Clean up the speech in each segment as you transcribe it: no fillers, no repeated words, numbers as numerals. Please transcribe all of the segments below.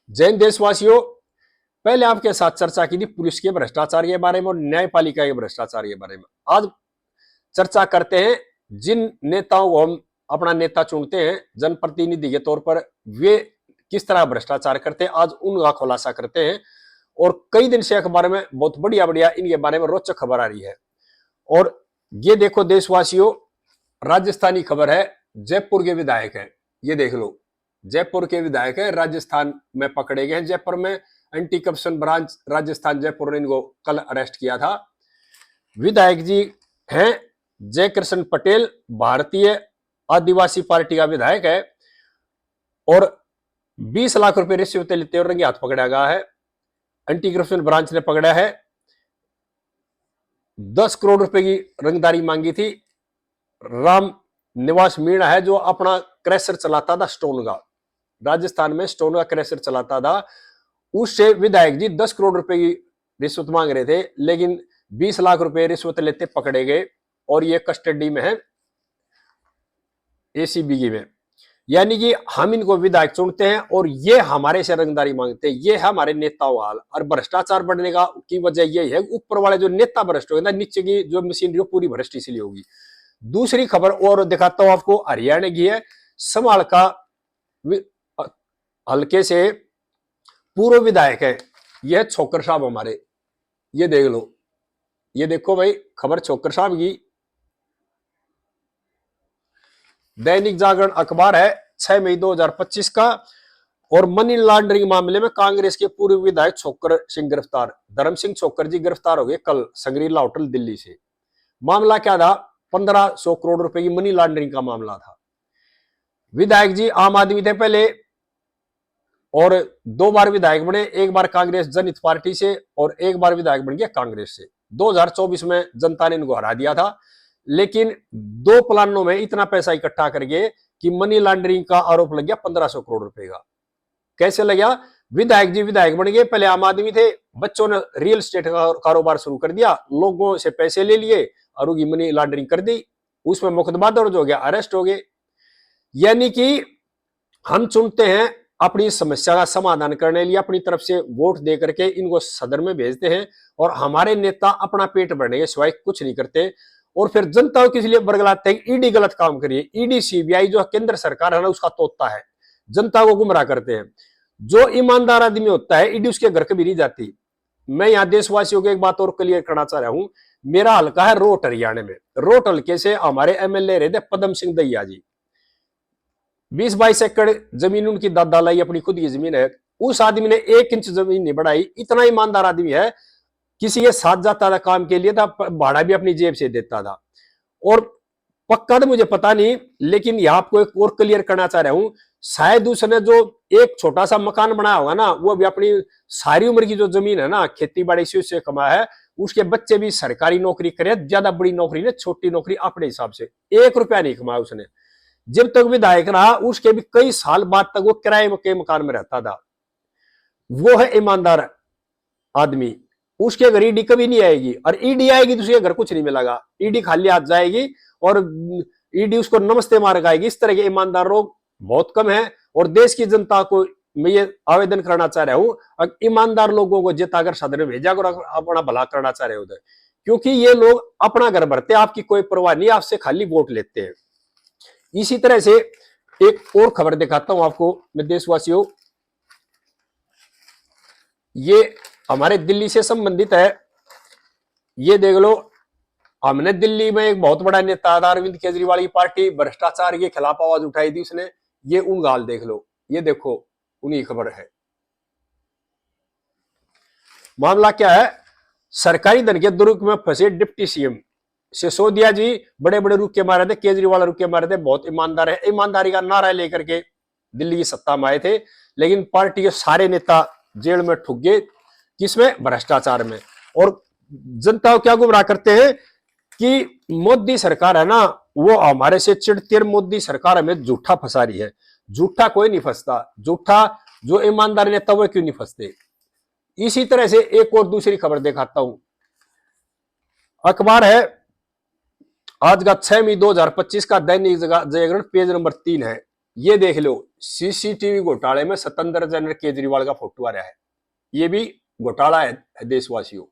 जैन देशवासियों, पहले आपके साथ चर्चा की थी पुलिस के भ्रष्टाचार के बारे में और न्यायपालिका के भ्रष्टाचार के बारे में। आज चर्चा करते हैं जिन नेताओं को हम अपना नेता चुनते हैं जनप्रतिनिधि के तौर पर, वे किस तरह भ्रष्टाचार करते हैं, आज उनका खुलासा करते हैं। और कई दिन से अखबार में बहुत बढ़िया बढ़िया इनके बारे में रोचक खबर आ रही है। और ये देखो देशवासियों, राजस्थानी खबर है, जयपुर के विधायक है, ये देख लो, जयपुर के विधायक है, राजस्थान में पकड़े गए हैं। जयपुर में anti corruption branch Rajasthan Jaipur ने इनको कल अरेस्ट किया था। विधायक जी हैं जयकृष्ण पटेल, भारतीय आदिवासी पार्टी का विधायक है और 20 लाख रुपए रिश्वत लेते हुए रंगे हाथ पकड़ा गया है। एंटी करप्शन ब्रांच ने पकड़ा है। 10 करोड़ रुपए की रंगदारी मांगी थी। राम निवास मीणा है जो अपना क्रैशर चलाता था स्टोन का, राजस्थान में स्टोन का क्रैशर चलाता था, उससे विधायक जी 10 करोड़ रुपए की रिश्वत मांग रहे थे, लेकिन 20 लाख रुपए रिश्वत लेते पकड़े गए और ये कस्टडी में है एसीबी में। यानी कि हम इनको विधायक चुनते हैं और ये हमारे से रंगदारी मांगते हैं, ये है हमारे नेताओं हाल। और भ्रष्टाचार बढ़ने का की वजह यही है, ऊपर वाले जो नेता भ्रष्ट हो गए, नीचे की जो मशीनरी पूरी भ्रष्ट इसलिए होगी। दूसरी खबर और दिखाता हूं आपको, हरियाणा की है। समाल का हल्के से पूर्व विधायक है, यह छोकर साहब हमारे, ये देख लो, ये देखो भाई खबर छोकर साहब की। दैनिक जागरण अखबार है 6 मई 2025 का। और मनी लॉन्ड्रिंग मामले में कांग्रेस के पूर्व विधायक छोकर सिंह गिरफ्तार। धर्म सिंह छोकर जी गिरफ्तार हो गए कल संग्रीला होटल दिल्ली से। मामला क्या था? 1500 करोड़ रुपए की मनी लॉन्ड्रिंग का मामला था। विधायक जी आम आदमी थे पहले और 2 बार विधायक बने, एक बार कांग्रेस जनहित पार्टी से और एक बार विधायक बन गया कांग्रेस से। 2024 में जनता ने इनको हरा दिया था, लेकिन 2 प्लानों में इतना पैसा इकट्ठा करके कि मनी लॉन्ड्रिंग का आरोप लग गया 1500 करोड़ रुपए का। कैसे लग गया? विधायक जी विधायक बन गए, पहले आम आदमी थे, बच्चों ने रियल एस्टेट का कारोबार शुरू कर दिया, लोगों से पैसे ले लिए और उनकी मनी लॉन्ड्रिंग कर दी, उसमें मुकदमा दर्ज हो गया, अरेस्ट हो गए। यानी कि हम चुनते हैं अपनी समस्या का समाधान करने लिए, अपनी तरफ से वोट दे करके इनको सदन में भेजते हैं और हमारे नेता अपना पेट भरने के सिवाय कुछ नहीं करते। और फिर जनता को किस लिए बरगलाते हैं? ईडी गलत काम करिए। ईडी सीबीआई जो केंद्र सरकार है ना, उसका तोता है, जनता को गुमराह करते हैं। जो ईमानदार आदमी होता है ईडी उसके घर कभी नहीं जाती। मैं यहाँ देशवासियों को एक बात और क्लियर करना चाह रहा हूं, मेरा हल्का है रोट हरियाणा में। रोट हल्के से हमारे एमएलए रहे थे पदम सिंह दहिया जी। 20-22 एकड़ जमीन उनकी दादा लाई, अपनी खुद की जमीन है। उस आदमी ने 1 इंच जमीन नहीं बढ़ाई, इतना ईमानदार आदमी है। किसी के साथ जाता था काम के लिए, था भाड़ा भी अपनी जेब से देता था। और पक्का तो मुझे पता नहीं, लेकिन यहां आपको एक और क्लियर करना चाह रहा हूं, शायद उसने जो एक छोटा सा मकान बनाया होगा ना, वो भी अपनी सारी उम्र की जो जमीन है ना, खेती बाड़ी से उससे कमाया है। उसके बच्चे भी सरकारी नौकरी करे, ज्यादा बड़ी नौकरी नहीं, छोटी नौकरी, अपने हिसाब से 1 रुपया नहीं कमाया उसने। जब तक विधायक रहा उसके भी कई साल बाद तक वो किराए के मकान में रहता था। वो है ईमानदार आदमी। उसके घर ईडी कभी नहीं आएगी, और ईडी आएगी तो उसके घर कुछ नहीं मिलेगा। ईडी खाली हाथ जाएगी और ईडी उसको नमस्ते मार आएगी। इस तरह के ईमानदार लोग बहुत कम है। और देश की जनता को मैं ये आवेदन करना चाह रहा हूं, ईमानदार लोगों को जिताकर सदन में भेजा कर अपना भला करना चाह रहे हो, क्योंकि ये लोग अपना घर भरते, आपकी कोई परवाह नहीं, आपसे खाली वोट लेते हैं। इसी तरह से एक और खबर दिखाता हूं आपको मैं देशवासियों, ये हमारे दिल्ली से संबंधित है। ये देख लो, हमने दिल्ली में एक बहुत बड़ा नेता था अरविंद केजरीवाल की पार्टी, भ्रष्टाचार के खिलाफ आवाज उठाई थी उसने। ये उन गाल देख लो, ये देखो उन्हीं खबर है। मामला क्या है? सरकारी धन के दुरुपयोग में फंसे डिप्टी सीएम सिसोदिया जी बड़े बड़े रुके मारे थे, केजरीवाल रुके मारे थे, बहुत ईमानदार है। ईमानदारी का नारा लेकर के दिल्ली की सत्ता में आए थे, लेकिन पार्टी के सारे नेता जेल में ठुक गए। किसमें? भ्रष्टाचार में। और जनता को क्या गुमराह करते हैं कि मोदी सरकार है ना, वो हमारे से चिढ़ती है, मोदी सरकार हमें झूठा फंसा रही है। झूठा कोई नहीं फंसता, झूठा जो ईमानदार नेता वो क्यों नहीं फंसते। इसी तरह से एक और दूसरी खबर दिखाता हूं, अखबार है आज का 6 मई 2025 का दैनिक जागरण पेज नंबर 3 है। ये देख लो, सीसीटीवी घोटाले में सत्येंद्र जैन और केजरीवाल का फोटो आ रहा है। ये भी घोटाला है देशवासियों।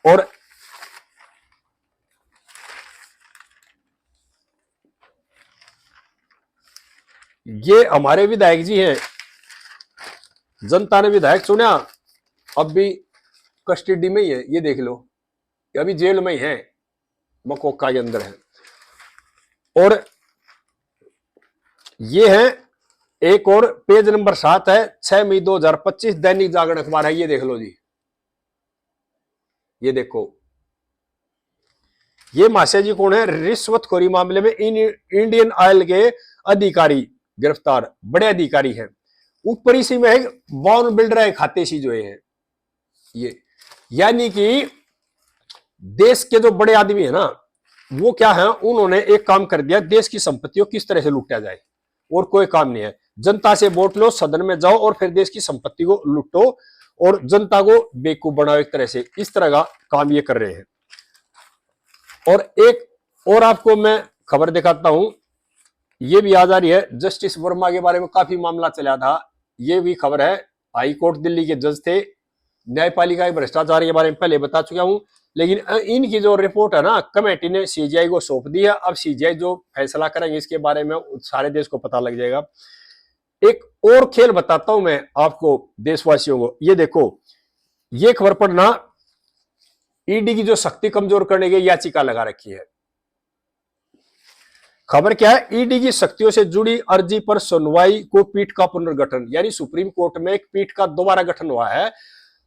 और ये हमारे विधायक जी हैं, जनता ने विधायक चुना, अब भी कस्टडी में ही है, ये देख लो, अभी जेल में ही है, मकोका के अंदर है। और ये है एक और पेज नंबर 7 है, 6 मई 2025 दैनिक जागरण अखबार है, ये देख लो जी, ये देखो, ये मास्या जी कौन है? रिश्वतखोरी मामले में इंडियन ऑयल के अधिकारी गिरफ्तार, बड़े अधिकारी हैं। ऊपरी सी में 52 बिल्डर खाते सी जो है ये, यानी कि देश के जो बड़े आदमी है ना, वो क्या है, उन्होंने एक काम कर दिया, देश की संपत्तियों किस तरह से लूटा जाए, और कोई काम नहीं है। जनता से वोट लो, सदन में जाओ और फिर देश की संपत्ति को लूटो और जनता को बेवकूफ बनाओ, एक तरह से इस तरह का काम ये कर रहे हैं। और एक और आपको मैं खबर दिखाता हूं, ये भी याद आ रही है, जस्टिस वर्मा के बारे में काफी मामला चला था, ये भी खबर है। हाई कोर्ट दिल्ली के जज थे, न्यायपालिका के भ्रष्टाचार के बारे में पहले बता चुका हूं, लेकिन इनकी जो रिपोर्ट है ना, कमेटी ने सीजीआई को सौंप दी है। अब सीजीआई जो फैसला करेंगे इसके बारे में सारे देश को पता लग जाएगा। एक और खेल बताता हूं मैं आपको, देशवासियों को, ये देखो, ये खबर पढ़ना, ईडी की जो शक्ति कमजोर करने की याचिका लगा रखी है। खबर क्या है? ईडी की शक्तियों से जुड़ी अर्जी पर सुनवाई को पीठ का पुनर्गठन, यानी सुप्रीम कोर्ट में एक पीठ का दोबारा गठन हुआ है।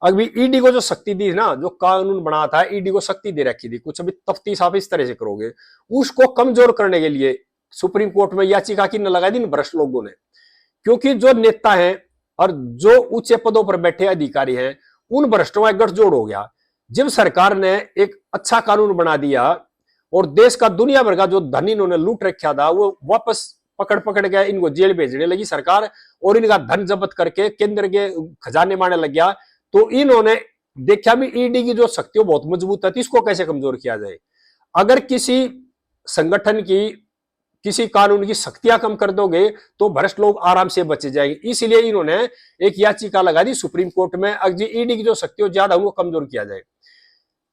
अभी ईडी को जो शक्ति दी ना, जो कानून बना था, ईडी को शक्ति दे रखी थी, कुछ अभी तफ्तीश आप इस तरह से करोगे, उसको कमजोर करने के लिए सुप्रीम कोर्ट में याचिका की न लगाई थी भ्रष्ट लोगों ने। क्योंकि जो नेता हैं और जो ऊंचे पदों पर बैठे अधिकारी हैं, उन भ्रष्टों का गठजोड़ हो गया। जब सरकार ने एक अच्छा कानून बना दिया और देश का दुनिया भर का जो धन इन्होंने लूट रखा था, वो वापस पकड़ पकड़ के इनको जेल भेजने लगी सरकार, और इनका धन जब्त करके केंद्र के खजाने मारने लग गया। तो इन्होंने देखा भी ईडी की जो शक्ति बहुत मजबूत है, इसको कैसे कमजोर किया जाए। अगर किसी संगठन की, किसी कानून की शक्तियां कम कर दोगे तो भ्रष्ट लोग आराम से बचे जाएंगे। इसलिए इन्होंने एक याचिका लगा दी सुप्रीम कोर्ट में, अगर ईडी की जो शक्ति हो ज्यादा उनको कमजोर किया जाए।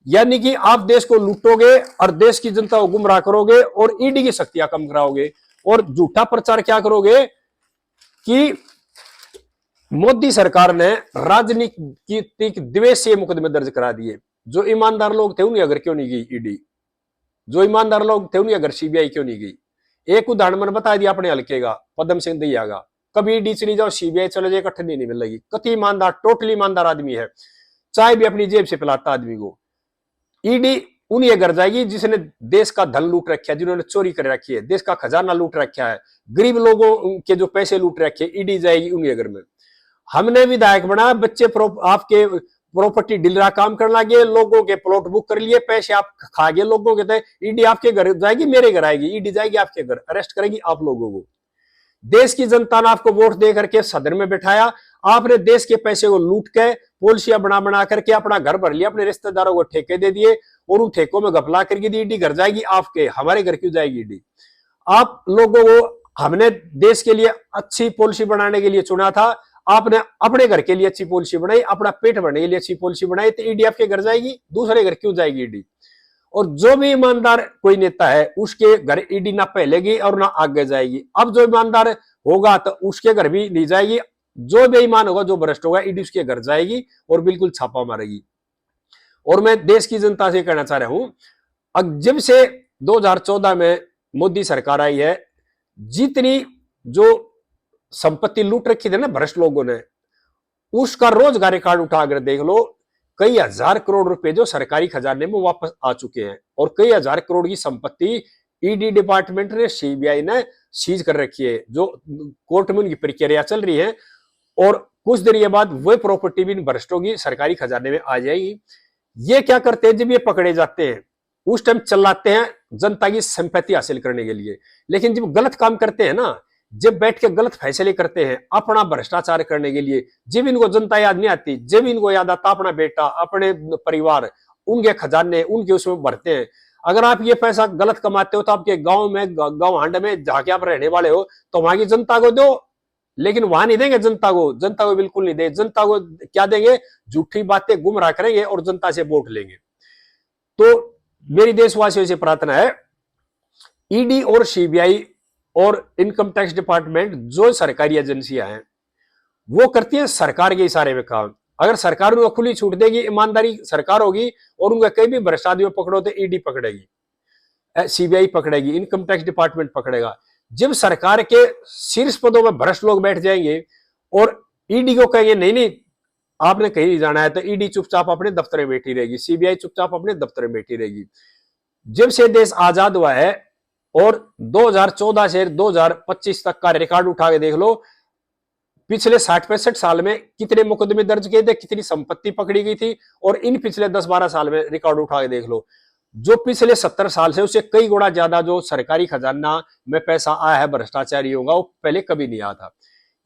यानी कि आप देश को लूटोगे और देश की जनता को गुमराह करोगे और ईडी की शक्तियां कम कराओगे, और झूठा प्रचार क्या करोगे कि मोदी सरकार ने राजनीतिक द्वेष से मुकदमे दर्ज करा दिए। जो ईमानदार लोग थे उन्हें अगर क्यों नहीं गई ईडी, जो ईमानदार लोग थे उन्हें अगर सीबीआई क्यों नहीं गई। एक उदाहरण मैंने बता दिया अपने हल्के का, पद्म सिंह दैया का, कभी ईडी चली जाओ, सीबीआई चले जाए, इकट्ठे नहीं मिलेगी। कति ईमानदार, टोटली ईमानदार आदमी है, चाय भी अपनी जेब से पिलाता आदमी को। ईडी उन्हीं घर जाएगी जिसने देश का धन लूट रखा है, जिन्होंने चोरी कर रखी है, देश का खजाना लूट रखा है, गरीब लोगों के जो पैसे लूट रखे, ईडी जाएगी उन्हीं घर में। हमने विधायक बना, बच्चे आपके प्रॉपर्टी डीलर काम करने लगे, लोगों के प्लॉट बुक कर लिए, पैसे आप खा गए लोगों के, थे ईडी आपके घर जाएगी, मेरे घर आएगी, ईडी जाएगी आपके घर, अरेस्ट करेगी आप लोगों को। देश की जनता ने आपको वोट दे करके सदन में बैठाया, आपने देश के पैसे को लूट के पॉलिसियां बना करके अपना घर भर लिया, अपने रिश्तेदारों को ठेके दे दिए और उन ठेकों में घपला करके दी। ईडी घर जाएगी आपके, हमारे घर क्यों जाएगी ईडी? आप लोगों को हमने देश के लिए अच्छी पॉलिसी बनाने के लिए चुना था, आपने अपने घर के लिए अच्छी पॉलिसी बनाई, अपना पेट भरने के लिए अच्छी पॉलिसी बनाई, तो ईडी आपके घर जाएगी, दूसरे घर क्यों जाएगी ईडी? और जो भी ईमानदार कोई नेता है उसके घर ईडी ना पहलेगी और ना आगे जाएगी। अब जो ईमानदार होगा तो उसके घर भी नहीं जाएगी, जो बेईमान होगा, जो भ्रष्ट होगा, ईडी उसके घर जाएगी और बिल्कुल छापा मारेगी। और मैं देश की जनता से कहना चाह रहा हूं, जब से 2014 में मोदी सरकार आई है, जितनी जो संपत्ति लूट रखी थी ना भ्रष्ट लोगों ने, उसका रोजगार कार्ड उठाकर देख लो, कई हजार करोड़ रुपए जो सरकारी खजाने में वापस आ चुके हैं, और कई हजार करोड़ की संपत्ति ईडी डिपार्टमेंट ने, सीबीआई ने सीज कर रखी है, जो कोर्ट में उनकी प्रक्रिया चल रही है, और कुछ देर के बाद वह प्रॉपर्टी भी भ्रष्टों की सरकारी खजाने में आ जाएगी। ये क्या करते हैं, जब ये पकड़े जाते हैं उस टाइम चिल्लाते हैं जनता की संपत्ति हासिल करने के लिए, लेकिन जब गलत काम करते हैं ना, जब बैठ के गलत फैसले करते हैं अपना भ्रष्टाचार करने के लिए, जब इनको जनता याद नहीं आती, जब इनको याद आता अपना बेटा, अपने परिवार, उनके खजाने, उनके उसमें भरते हैं। अगर आप ये पैसा गलत कमाते हो तो आपके गांव में, गांव हांड में जहां के आप रहने वाले हो, तो वहां की जनता को दो, लेकिन वहां नहीं देंगे जनता को। जनता को बिल्कुल नहीं देंगे। जनता को क्या देंगे? झूठी बातें गुमराह करेंगे और जनता से वोट लेंगे। तो मेरी देशवासियों से प्रार्थना है, ईडी और सीबीआई और इनकम टैक्स डिपार्टमेंट जो सरकारी एजेंसियां हैं वो करती हैं सरकार के इशारे में काम। अगर सरकार उनको खुली छूट देगी, ईमानदारी सरकार होगी और उनका कहीं भी भ्रष्ट आदमी पकड़ो तो ईडी पकड़ेगी, सीबीआई पकड़ेगी, इनकम टैक्स डिपार्टमेंट पकड़ेगा। जब सरकार के शीर्ष पदों में भ्रष्ट लोग बैठ जाएंगे और ईडी को कहेंगे नहीं नहीं आपने कहीं नहीं जाना है, तो ईडी चुपचाप अपने दफ्तर में बैठी रहेगी, सीबीआई चुपचाप अपने दफ्तर में बैठी रहेगी। जब से देश आजाद हुआ है और 2014 से 2025 तक का रिकॉर्ड उठा के देख लो, पिछले 60-65 साल में कितने मुकदमे दर्ज किए थे, कितनी संपत्ति पकड़ी गई थी, और इन पिछले 10-12 साल में रिकॉर्ड उठा के देख लो, जो पिछले 70 साल से उससे कई गुना ज्यादा जो सरकारी खजाना में पैसा आया है भ्रष्टाचारियों का, वो पहले कभी नहीं आया था।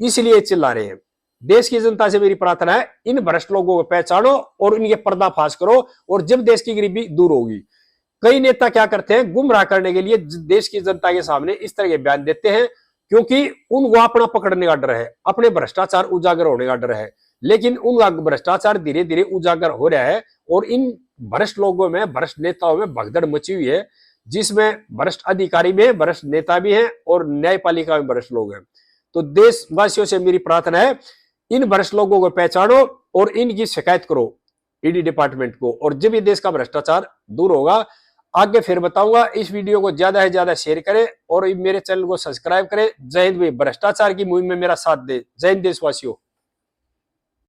इसलिए चिल्ला रहे हैं। देश की जनता से मेरी प्रार्थना है, इन भ्रष्ट लोगों को पहचानो और इनके पर्दाफाश करो, और जब देश की गरीबी दूर होगी। कई नेता क्या करते हैं, गुमराह करने के लिए देश की जनता के सामने इस तरह के बयान देते हैं, क्योंकि उनको अपना पकड़ने का डर है, अपने भ्रष्टाचार उजागर होने का डर है। लेकिन उनका भ्रष्टाचार धीरे धीरे उजागर हो रहा है और इन भ्रष्ट लोगों में, भ्रष्ट नेताओं में भगदड़ मची हुई है, जिसमें भ्रष्ट अधिकारी भी है, भ्रष्ट नेता भी है और न्यायपालिका में भ्रष्ट लोग हैं। तो देशवासियों से मेरी प्रार्थना है, इन भ्रष्ट लोगों को पहचानो और इनकी शिकायत करो ईडी डिपार्टमेंट को, और जब ये देश का भ्रष्टाचार दूर होगा। आगे फिर बताऊंगा। इस वीडियो को ज्यादा से ज्यादा शेयर करें और मेरे चैनल को सब्सक्राइब करें। जय हिंद। भ्रष्टाचार की मुहिम में मेरा साथ दे। जय हिंद देशवासियों।